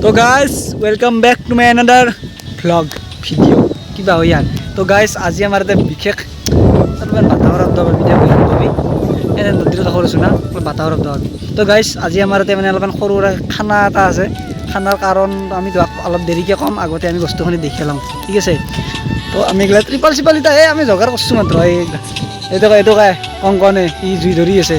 তো guys welcome back to my another vlog video' কিবা হয় ইয়াত। তো গাইজ আজি আমাৰ এটা বিশেষ বাতাৱৰ শব্দ ভিডিঅ' কৰিম তুমি এনে নদীৰ কাষত আছোঁ না বাতাৱৰ শব্দ পাবি। তো গাইজ আজি আমাৰ ইয়াতে মানে অলপমান সৰু সুৰা খানা এটা আছে। খানাৰ কাৰণ আমি অলপ দেৰিকৈ ক'ম, আগতে আমি বস্তুখিনি দেখি লওঁ, ঠিক আছে। তো আমি এইগিলা ত্ৰিপাল চিপাল এতিয়া আমি যোগাৰ কৰিছোঁ মাত্ৰ এইটো কাই কংকনে ই জুই ধৰি আছে।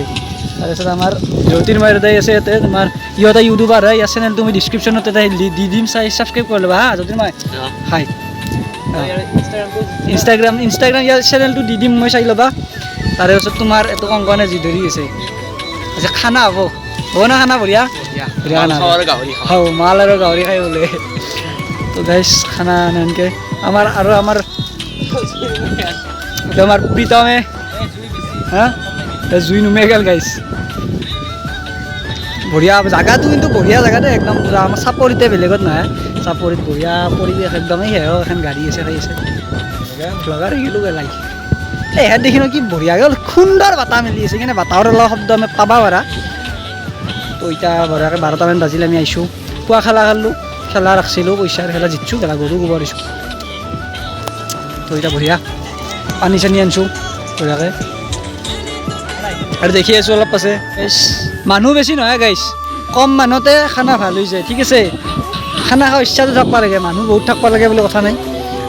তাৰপিছত আমাৰ জ্যোতিৰ্ময় দাদাই আছে ইয়াতে, তোমাৰ ইহঁতে ইউটিউবাৰ হয়। ইয়াৰ চেনেলটো মই ডিছক্ৰিপশ্যনত এটা দি দিম, ছাবস্ক্ৰাইব কৰি ল'বা হা জ্যোতিৰ্ময়। হাই ইনষ্টাগ্ৰাম ইয়াৰ চেনেলটো দি দিম, মই চাই ল'বা। তাৰে পিছত তোমাৰ এইটো কংকনে জুই ধৰি আছে। আচ্ছা খানা হ'ব না খানা বঢ়িয়া খানা হ'ব, মাল আৰু গাহৰি খাই বোলে। তো গাইছ খানা এনেকৈ আমাৰ প্ৰীতমে হা জুই নুমে গেল গাইছ। বঢ়িয়া জাগাটো কিন্তু বঢ়িয়া জেগাতে একদম পূৰা আমাৰ চাপৰিতে বেলেগত নহয়, চাপৰিত বঢ়িয়া পৰিৱেশ একদমেই সেয়াও এখন গাড়ী আছে খাই আছে ভ্লগাৰ শিকিলোঁ গেলাই এহেঁত দেখি ন কি বঢ়িয়া গ'ল, সুন্দৰ বতাহ মেলি আছে কিন্তু বতাহৰ অলপ শব্দ আমি পাবা পাৰা। তো এতিয়া বঢ়িয়াকৈ 12টামান বাজিল, আমি আহিছোঁ পুৱা খেলা ৰাখিছিলোঁ, পইচাৰ খেলা জিতছোঁ, খেলা গৰু গোবৰ দিছোঁ। তো এতিয়া বঢ়িয়া পানী চানী আনিছোঁ বঢ়িয়াকৈ আৰু দেখি আছোঁ অলপ আছে। মানুহ বেছি নহয় গাইছ, কম মানুহতে খানা ভাল হৈ যায়, ঠিক আছে। খানা খোৱা ইচ্ছাটো থাকিব লাগে, মানুহ বহুত থাকিব লাগে বুলি কথা নাই।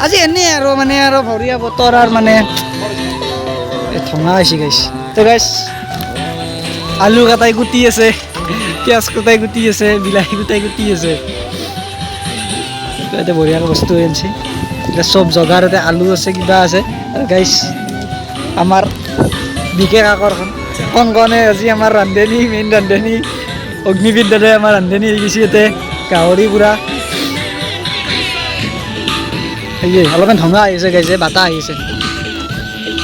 আজি এনেই আৰু মানে আৰু ভৰিয়া বতৰ আৰু মানে ধঙা হৈছে গাইছ। তো গাইছ আলু কাটাই গুটি আছে, পিঁয়াজ কাটাই গুটি আছে, বিলাহী গোটাই গুটি আছে। ইয়াতে বঢ়িয়াকৈ বস্তু আনিছে, এতিয়া চব জগাৰতে আলু আছে কিবা আছে। আৰু গাইছ আমাৰ বিশেষ আকৰ্ষণ কংকনে আজি আমাৰ ৰান্ধনী, মেইন ৰান্ধনী অগ্নিবীৰ দাদাই আমাৰ ৰান্ধনী হৈ গৈছে। ইয়াতে গাহৰি পুৰা সেয়ে অলপমান ধঙা আহিছে গাইছে, বাটা আহিছে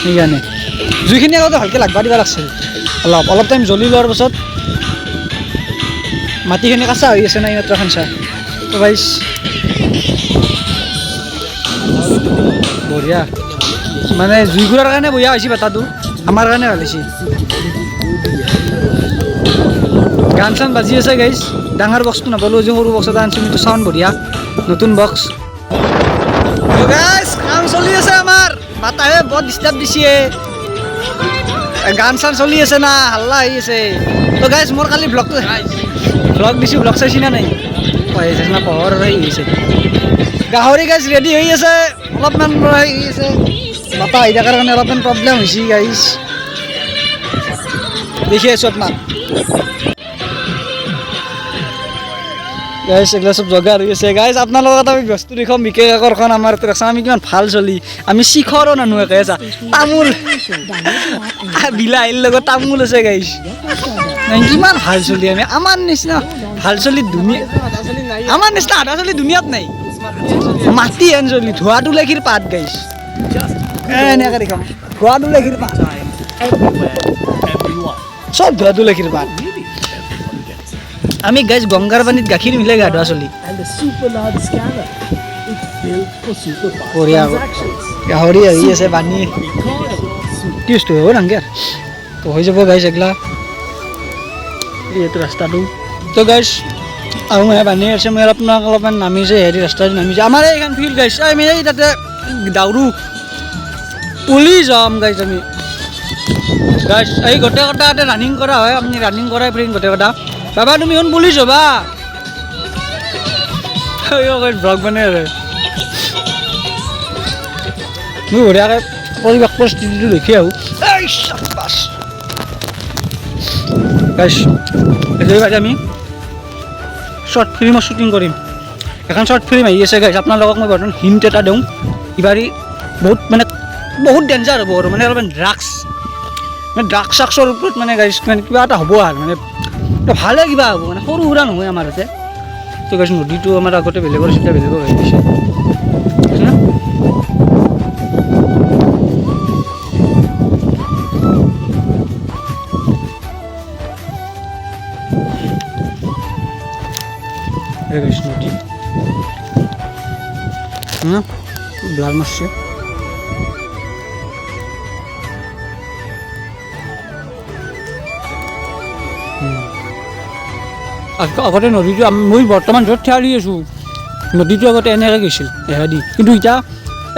সেইকাৰণে জুইখিনি আগতে ভালকৈ লাগবা দিব লাগিছিল। অলপ টাইম জ্বলি লোৱাৰ পাছত মাটিখিনি কাঁচা হৈ আছে না এইমাত্ৰ খানচা। তো গাইছ বঢ়িয়া মানে জুইকুৰাৰ কাৰণে বঢ়িয়া হৈছে, বাটাটো আমাৰ কাৰণে ভাল হৈছে। গান চান বাজি আছে গাইছ, ডাঙৰ বক্সটো নাপালোঁ যে সৰু বক্স এটা আনিছোঁ, কিন্তু চাউণ্ড বঢ়িয়া নতুন বক্স। গাইছ কাম চলি আছে আমাৰ, বাটাহে বৰ ডিষ্টাৰ্ব দিছে, গান চান চলি আছে না, হাল্লা হৈ আছে। তো গাইছ মোৰ কালি ভ্লগ দিছোঁ, ভ্লগ চাইছি না নাই চাইছে না, পোহৰ হেৰি হৈছে। গাহৰি গাইছ ৰেডি হৈ আছে, অলপমান হেৰি হৈ আছে, বাটা আহি থকাৰ কাৰণে অলপমান প্ৰব্লেম হৈছে গাইছ, দেখি আছোঁ আপোনাক। গাইছ এইগিলা চব জগাৰ হৈ আছে গাইছ। আপোনাৰ লগত আমি বস্তু দেখুৱাম বিশেষ আকৰ্ষণ আমাৰ ৰাস্তা, আমি কিমান ভাল চলি, আমি শিখৰো নানোৱাকৈ আছা তামোল বিলাহীৰ লগত তামোল আছে গাইছ, কিমান ভাল চলি আমি। আমাৰ নিচিনা ভাল চলি আমাৰ নিচিনা আধা চলি দুনিয়াত নাই, মাটি হেন চলি ধোৱা তুলসীৰ পাত গাইছ, এনেকৈ দেখাম ধোৱা তুলসীৰ পাত, চব ধোৱা তুলসীৰ পাত। আমি গাইছ গংগাৰ পানীত গাখীৰ মিলাই গা ধোৱা চলি বঢ়িয়া। গাহৰি আহি আছে পানী টিউজটো হ'ব নাংগে তো হৈ যাব গাইছ এগলা এইটো ৰাস্তাটো। তো গাইছ আহোঁ বান্ধি আছে, মই আপোনাক অলপমান নামিছে হেৰি ৰাস্তাটো নামিছে আমাৰ এইখন ফিল্ড গাইছ, আমি এই তাতে দাউৰো পুলি যাম গাইছ। আমি গাইছ এই গোটেই কটা ইয়াতে ৰানিং কৰা হয়, আপুনি ৰানিং কৰাই ফ্ৰেণ্ড গোটেই কটা। বাবা তুমি এখন পুলিচ হ'বা ব্লগ বনাই আছে, মই বঢ়িয়াকৈ পৰিৱেশ পৰিস্থিতিটো দেখি আহোঁ গাইছ। এইবাৰ আমি শ্বৰ্ট ফিল্মৰ শ্বুটিং কৰিম, এখন শ্বৰ্ট ফিল্ম আহি আছে গাইছ। আপোনালোকক মই বৰ্তমান হিণ্ট এটা দিওঁ, ইবাৰি বহুত ডেঞ্জাৰ হ'ব আৰু মানে অলপমান ড্ৰাগছ চাগছৰ ওপৰত মানে গাইছ, মানে কিবা এটা হ'ব আৰু মানে ভালে কিবা হ'ব, মানে সৰু সুৰা নহয় আমাৰ ইয়াতে। তো গাইছ নদীটো আমাৰ আগতে বেলেগৰ চিন্তা বেলেগৰ হৈ গৈছে নদী ব্লাৰ মাৰছে। আগতে নদীটো মই বৰ্তমান য'ত থিয় দি আছোঁ নদীটো আগতে এনেকৈ গৈছিল এহেদি কিন্তু এতিয়া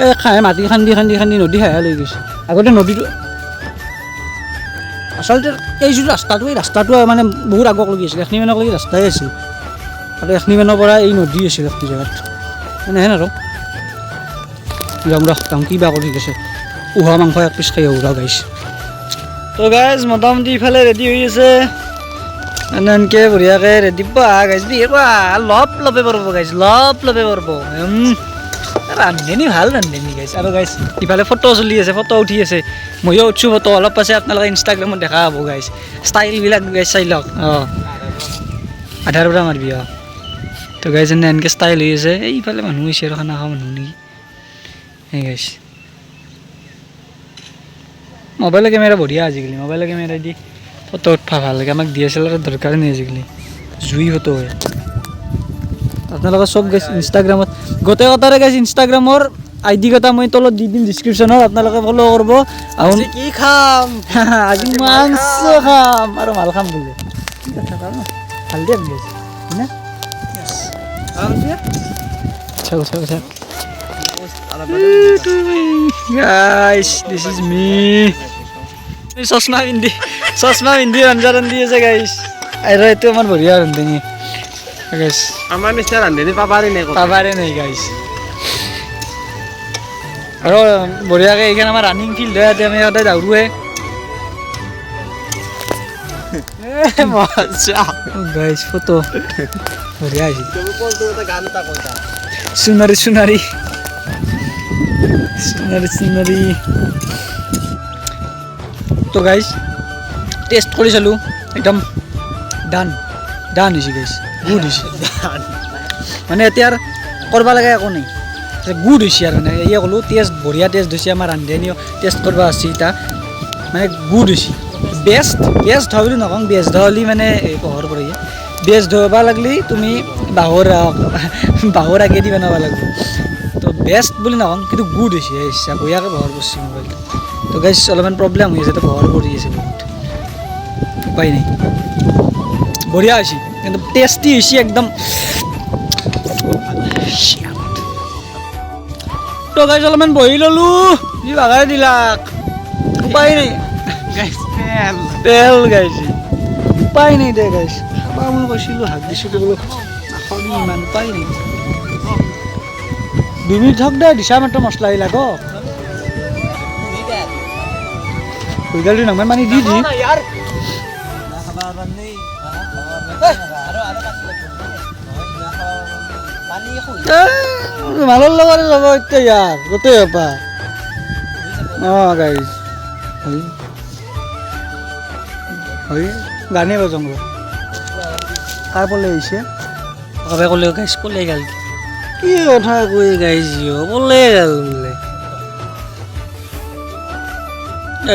এই খাই মাটি খান্দি খান্দি খান্দি নদী খাই লৈ গৈছে আগতে নদীটো আচলতে এই যিটো ৰাস্তাটো এই ৰাস্তাটো মানে বহুত আগক লাগি আছিল এখিনি মানক লাগি ৰাস্তাই আছিল আৰু এখিনি মানৰ পৰা এই নদী আছিল এখিনি জেগাত মানে হেন আৰু যাম কিবা কৰি গৈছে উহা মাংস এক পিচ খাই উৰা গাইছ তো গাইজ মোটামুটি ইফালে ৰেডি হৈ আছে এনেকৈ বঢ়িয়াকৈ ৰেডি পোৱা গাইছ বিয়ে পোৱা লপে পৰব গাইছ লপে পৰব ৰান্ধনি ভাল ৰান্ধনি গাইছ আৰু গাইছ ইফালে ফটো চলি আছে ফটো উঠি আছে ময়ো উঠছোঁ ফটো অলপ পাছে আপোনালোকে ইনষ্টাগ্ৰামত দেখা পাব গাইছ ষ্টাইলবিলাক গাইছ চাই লওক আধাৰ পৰা মাৰিবি তো গাইছ এনেকৈ ষ্টাইল হৈ আছে এইফালে মানুহ হৈছে আৰু খানা খোৱা মানুহ নেকি সেই গাইছ মোবাইলৰ কেমেৰা বঢ়িয়া আজিকালি মোবাইলৰ কেমেৰা দি ফটো উঠা ভাল লাগে আমাক DSLR দৰকাৰে নাই আজিকালি জুই ফটো হয় আপোনালোকে চব গাইছ ইনষ্টাগ্ৰামত গোটেই কথাৰে গাইছ ইনষ্টাগ্ৰামৰ ID কেইটা মই তলত দি দিম ডিছক্ৰিপশ্যনত আপোনালোকে ফ'ল' কৰিব আজি কি খাম আজি মাংস খাম আৰু মাল খাম বোলে ভাল দিয়ে গাইছ হয়নে Guys, this is me. চশমা পিন্ধি আঞ্জা ৰান্ধি আছে গাইছ আৰু এইটো আমাৰ বঢ়িয়া ৰান্ধনি গাইছ আমাৰ নিচিনা ৰান্ধনি পাবাৰে নাই গাইছ আৰু বঢ়িয়াকৈ এইখন আমাৰ ৰানিং ফিল্ড হয় আমি সদায় দৌৰোৱে গাইছ ফটো বঢ়িয়া আহিছে সোণাৰী তো গাইছ টেষ্ট কৰি চালোঁ একদম ডান হৈছে গাইছ গুড হৈছে মানে এতিয়া আৰু কৰিব লাগে একো নাই গুড হৈছে আৰু মানে এয়ে ক'লোঁ টেষ্ট বঢ়িয়া টেষ্ট হৈছে আমাৰ ৰান্ধনিও টেষ্ট কৰিব আছে এতিয়া মানে গুড হৈছে বেষ্ট হয় বুলি নকওঁ বেষ্ট হ'লে মানে পোহৰ পৰে বেষ্ট হ'ব লাগিলে তুমি বাঁহৰ আগেদি বনাব লাগিব তো বেষ্ট বুলি নকওঁ কিন্তু গুড হৈছে ইচ্ছা বঢ়িয়াকৈ পোহৰ কৰিছে মোবাইলটো তো গাইছ অলপমান প্ৰব্লেম হৈ আছে তো পোহৰ কৰি আছে বহুত উপায় নাই বঢ়িয়া হৈছে কিন্তু টেষ্টি হৈছে একদম তো গাইছ অলপমান বহি ল'লোঁ যি বাগাই দিলাক উপায় নাই তেল গাইছে উপায় নাই দে গাইছ খাবা মই কৈছিলোঁ হাক দিছিলোঁ বোলো নাখাবি ইমান উপায় নাই 2 মিনিট হওক দে দিছা মাত্ৰ মছলা এইবিলাক হৈ নামান মানে দি মালৰ লগতে যাব এতিয়া ইয়াৰ গোটেই হপা গাইছ হয় গানেই বজাওঁ কাৰ পলে আহিছে কবে ক'লেও গাইছ পলে গেল কি কথা কৈ গাইছ পলে গেল বোলে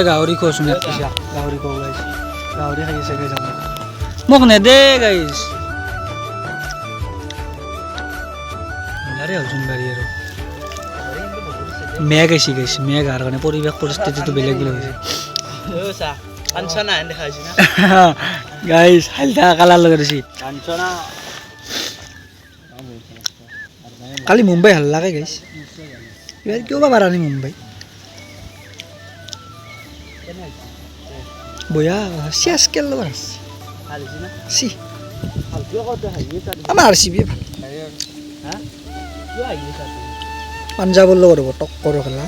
গাহৰি খোৱাচোন গাহৰি খোৱা গাইছ গাহৰি খাই আছে গাইছ মোক নেদে গাইছ হলচোন গাড়ী আৰু মেঘ আহিছে গাইছ মেঘ অহাৰ কাৰণে পৰিৱেশ পৰিস্থিতিটো বেলেগ হৈছে গাইছ হালধা কালাৰ লগাই দিছে কালি মুম্বাই ভাল লাগে গাইছ কিয় বা পাৰা নাই মুম্বাই বয়া চেছ কেল লগা চি আমাৰ RCB ভাল পাঞ্জাবৰ লগত হ'ব টক্কৰ খেলা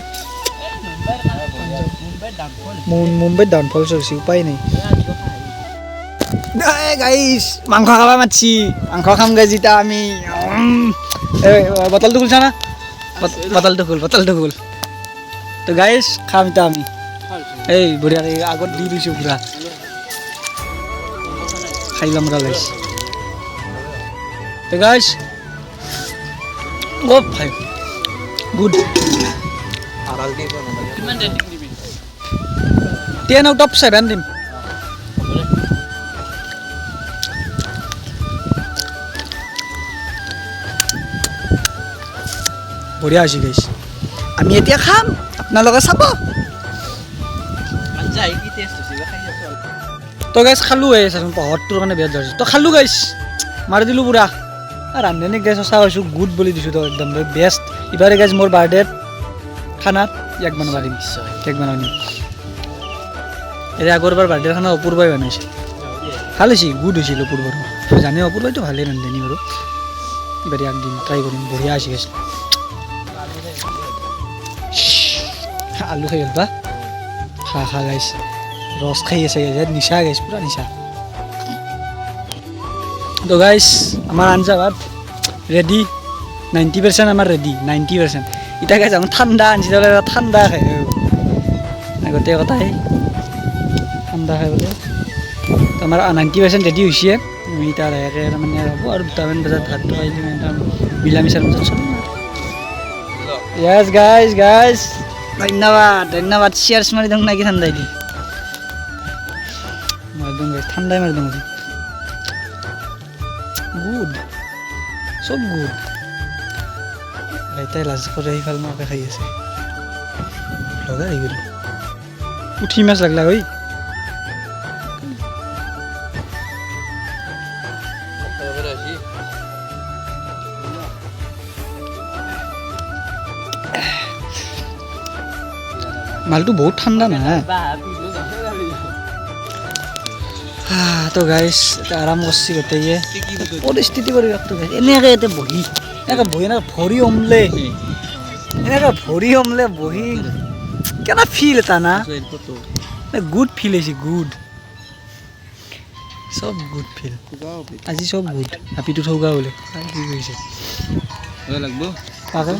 মুম্বাইত ডাউনফল চলিছে উপায় নাই গাইছ মাংস খাবা মাতছি মাংস খাম গাইছ যেতিয়া আমি বটলটো খুলছা না বটলটো খুল তো গাইছ খাম এতিয়া আমি এই বঢ়িয়াকৈ আগত দি দিছোঁ পুৰা খাই ল'ম ৰা গাইছ তো গাইছ ভাই গুড 10 out of 7 দিম বঢ়িয়া হৈছে গাইছ আমি এতিয়া খাম আপোনালোকে চাব তো গাইছ খালোঁ চাচোন পোহৰটোৰ কাৰণে বিৰাট ধৰিছোঁ তো খালোঁ গাইছ মাৰি দিলোঁ পুৰা ৰান্ধনি গেছ সঁচা হৈছোঁ গুড বুলি দিছোঁ তো একদম বেষ্ট ইবাৰে গেছ মোৰ বাৰ্থডেত খানাত ইয়াক বনাব দিম কেক বনাব দিম এতিয়া আগৰবাৰ বাৰ্থডেৰ খানা অপূৰ্বাই বনাইছিল ভাল হৈছে গুড হৈছিল অপূৰ্বাৰ জানে অপূৰ্বাইতো ভালেই ৰান্ধনি বাৰু এবাৰ ইয়াক দিম ট্ৰাই কৰিম বঢ়িয়া হৈছে গেছ আলু খাই গ'ল বা খা গাইছ ৰস খাই আছে গাইছ নিচা গাইছ পুৰা নিচা তো গাইছ আমাৰ আঞ্জা ভাত ৰেডি 90% আমাৰ ৰেডি 90% এতিয়া গাইছ আমাৰ ঠাণ্ডা আনছি ঠাণ্ডা খাই গোটেই কথাই ঠাণ্ডা খাই বোলে তো আমাৰ 90% ৰেডি হৈছে আমি এতিয়া লাহেকৈ তাৰমানে হ'ব আৰু 2টামান বজাত ভাতটো খাই দিম একদম মিলামিচাৰ মাজত চলিম য়েছ গাইছ ধন্যবাদ চিয়াৰ্ছ মাৰি দিওঁ নাকি ঠাণ্ডাই দি মাৰি দিওঁ গাইছ ঠাণ্ডাই মাৰি দিওঁ গুড চব গুড আইতাই লাজ কৰে সিফাল মাকে খাই আছে লগা আহি গ'লো উঠি মাছ লাগলা ঐ মালটো বহুত ঠাণ্ডা না তো গাইছ এটা আৰাম কৰিছে গোটেইয়ে পৰিস্থিতি পৰিৱেশটো গাইছ এনেকৈ ইয়াতে বহি এনেকৈ ভৰি বহি কেনে ফিল এটা না গুড ফিল হৈছে গুড চব গুড ফিল আজি চব গুড আপিটো থৌগা বোলে কি কৰিছে তাকে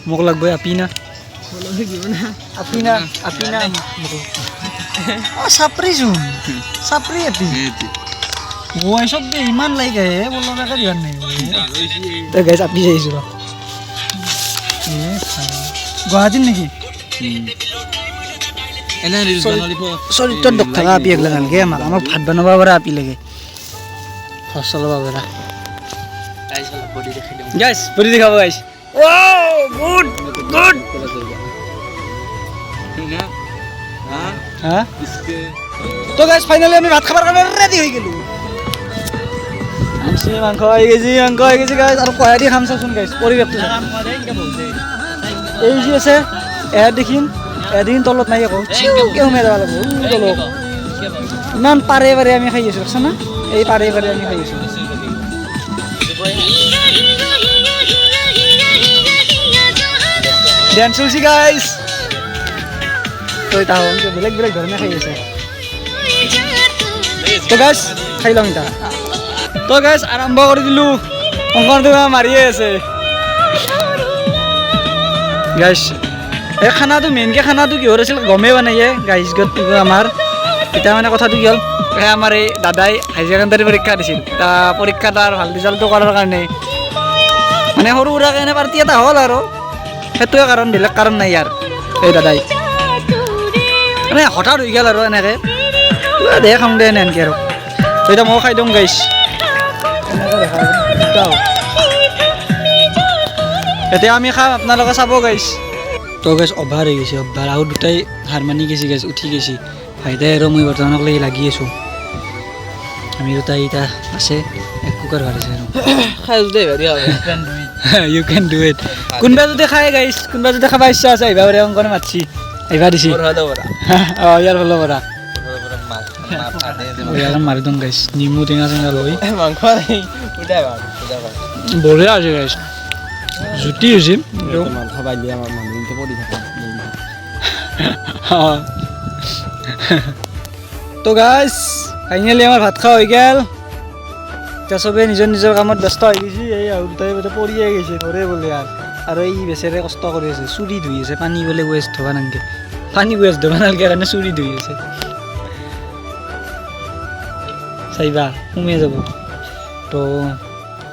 মোক লাগব আপিনা চাপৰি আপি মই চব দে ইমান লাগে বলকে দিয়াৰ নাই তই গাইছ আপি যাইছো গুৱাহাটীত নেকি চৰিত্ৰত দুখ থকা আপি এগলা নালাগে আমাক ভাত বনাব পৰা আপি লাগে ঘৰ চলাব পৰা গাইছ বডি দেখাব গাইছ গুড তো গাইছ ফাইনালি আমি ভাত খাবার কাৰণে ৰেডি হৈ গেলো মাংস হৈ গৈছে গাইছ আৰু কয়া দি খাম চাচোন গাইছ পৰিৱেশটো এই যি আছে এদিন তলত নাই আকৌ চিউকে সোমাই যাব লাগিব তলত ইমান পাৰে আমি খাই আছোঁ দেখিছা না এই পাৰে আমি খাই আছোঁ ডেন্স চলছি গাইছ তই তাহোন বেলেগ ধৰণে খাই আছে তো গাইছ খাই লওঁ এতিয়া তো গাইছ আৰম্ভ কৰি দিলোঁ অংকনটো মাৰিয়ে আছে গাইছ এই খানাটো মেইনকৈ খানাটো কিহৰ আছিল গমেই পোৱা নাই গাইছ আমাৰ এতিয়া মানে কথাটো কি হ'ল আমাৰ এই দাদাই হাই ছেকেণ্ডাৰী পৰীক্ষা দিছিল পৰীক্ষা তাৰ ভাল ৰিজাল্টটো কৰাৰ কাৰণে মানে সৰু সুৰাকৈ এনে পাৰ্টি এটা হ'ল আৰু সেইটোৱে কাৰণ বেলেগ কাৰণ নাই ইয়াৰ এই দাদাই মানে হঠাৎ হৈ গ'ল আৰু এনেকৈ দে খাওঁ দে এনেকৈ আৰু এতিয়া ময়ো খাই দিওঁ গাইছ এতিয়া আমি খাম আপোনালোকে চাব গাইছ তো গাইছ অভাৰ হৈ গৈছে আৰু দুটাই হাৰ মানি গৈছে গাইছ উঠি গৈছে ভাইটাই আৰু মই বৰ্তমানক লাগি লাগি আছোঁ আমি দুটাই এতিয়া আছে এক কুকাৰ ভাত আছে আৰু ইউ কেন ডু ইট কোনোবা যদি খায় গাইছ কোনোবা যদি খাব ইচ্ছা আছে আহিবা পাৰে অংকনে মাতছি আহিবা দিছি অঁ ইয়াৰ ফালৰ পৰা মাৰি দিওঁ গাইছ নিমু টেঙা চেঙা লৈ বঢ়িয়া আছে গাইছ জুতি হৈছে মাংস পাইলে আমাৰ মানুহটো পৰি থাকে তো গাইছ ফাইনেলি আমাৰ ভাত খোৱা হৈ গ'ল এতিয়া চবেই নিজৰ কামত ব্যস্ত হৈ গৈছে এই আৰু দুটাই বোলে পৰিয়ে গৈছে ধৰে বোলে আৰু এই বেচেৰে কষ্ট কৰি আছে চুৰি ধুই আছে পানী বোলে ৱেষ্ট ধুবা নালাগে পানী ৱেষ্ট ধুবা নালাগে কাৰণে চুৰি ধুই আছে চাইবা সোমাই যাব তো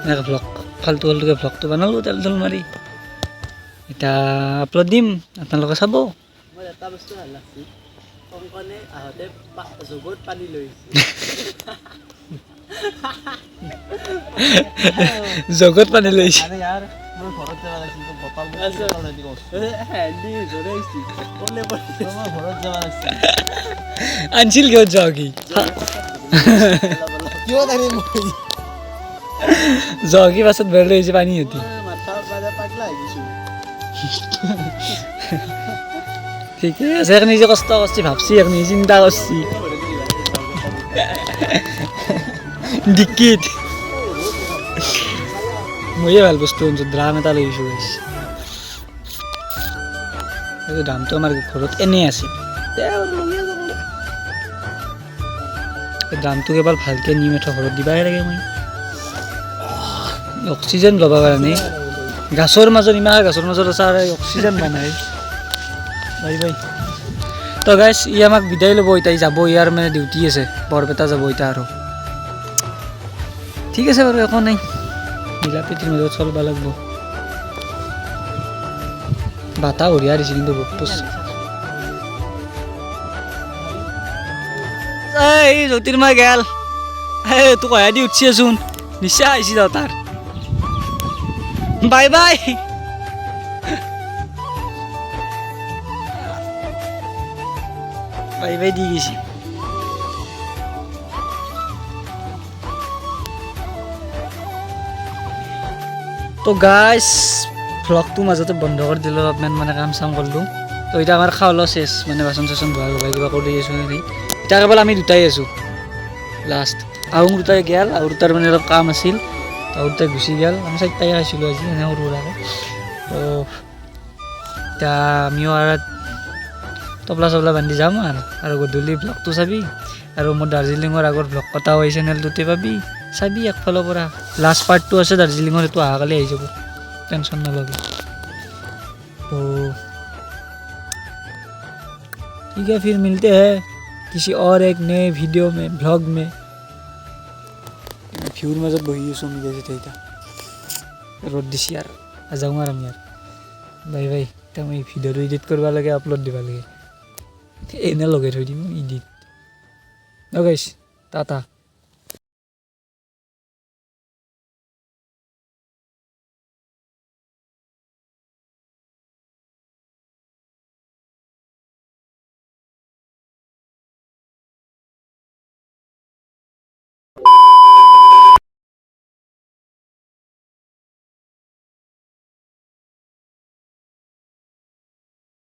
এনেকৈ ভ্লগ ফাল্টুকে ভ্লগটো বনালোঁ তেল তেল মাৰি এতিয়া আপলোড দিম আপোনালোকে চাব এটা বস্তু ভাল লাগছে কংকনে আহোঁতে জগত পানী লৈ জগত পানী লৈছে আনছিল কিয় যাওঁ কি জগি পাছত বেৰ লৈ আহিছে পানী সিহঁতি ঠিকে আছে এইখিনি যে কষ্ট কৰিছে ভাবছি এইখিনি চিন্তা কৰিছি ডিকিত ময়ে ভাল বস্তু আনিছোঁ ড্ৰাম এটা লৈ আহিছোঁ এইটো দামটো আমাৰ ঘৰত এনেই আছিল দামটো কেৱল ভালকৈ নিম এটা ঘৰত দিবাই লাগে মই অক্সিজেন ল'ব কাৰণে গাছৰ মাজত ইমান গাছৰ মাজত আছে আৰু অক্সিজেন বনাই বাই বাই তো গাইছ ই আমাক বিদায় ল'ব এতিয়া যাব ইয়াৰ মানে ডিউটি আছে বৰপেটা যাব এতিয়া আৰু ঠিক আছে বাৰু একো নাই মিলা প্ৰীতিৰ মাজত চলিব লাগিব বাটা বঢ়িয়া দিছে কিন্তু ৰ'দটো এই জ্যোতিৰ্ময় গেল এই তোক কহাই দি উঠছি চোন নিচা আহিছি যাওঁ তাৰ bye bye bye by the গৈছি তো গাইছ ভ্লগটো মাজতে বন্ধ কৰি দিলোঁ অলপমান মানে কাম চাম কৰিলোঁ তো এতিয়া আমাৰ খাওয়া লোৱা চেছ মানে বাচন চাচন ধোৱা লগাই কিবা কৰি আছোঁ নেকি এতিয়া কেৱল আমি দুটাই আছোঁ লাষ্ট আহোম দুটাই গেল আৰু দুটাৰ মানে অলপ কাম আছিল আৰু দুটাই গুচি গেল আমি চাৰিটাই খাইছিলোঁ আজি এনে সৰু সুৰাকৈ তো এতিয়া আমিও আৰু তবলা চবলা বান্ধি যাম আৰু গধূলি ভ্লগটো চাবি আৰু মোৰ দাৰ্জিলিঙৰ আগৰ ভ্লগ কটাও এই চেনেলটোতে পাবি চাবি একফালৰ পৰা লাষ্ট পাৰ্টটো আছে দাৰ্জিলিঙৰ এইটো অহাকালি আহি যাব টেনশ্যন নল'বি তো ठीक है फिर मिलते हैं किसी और एक नए वीडियो में ब्लॉग में ভিউৰ মাজত বহি আছোঁ আমি গাইছ এতিয়া ৰ'দ দিছি আৰু যাওঁ আৰু আমি আৰু বাই বাই এতিয়া মই ভিডিঅ'টো এডিট কৰিব লাগে আপলোড দিব লাগে এনে লগাই থৈ দিম এডিট গাইছ টাটা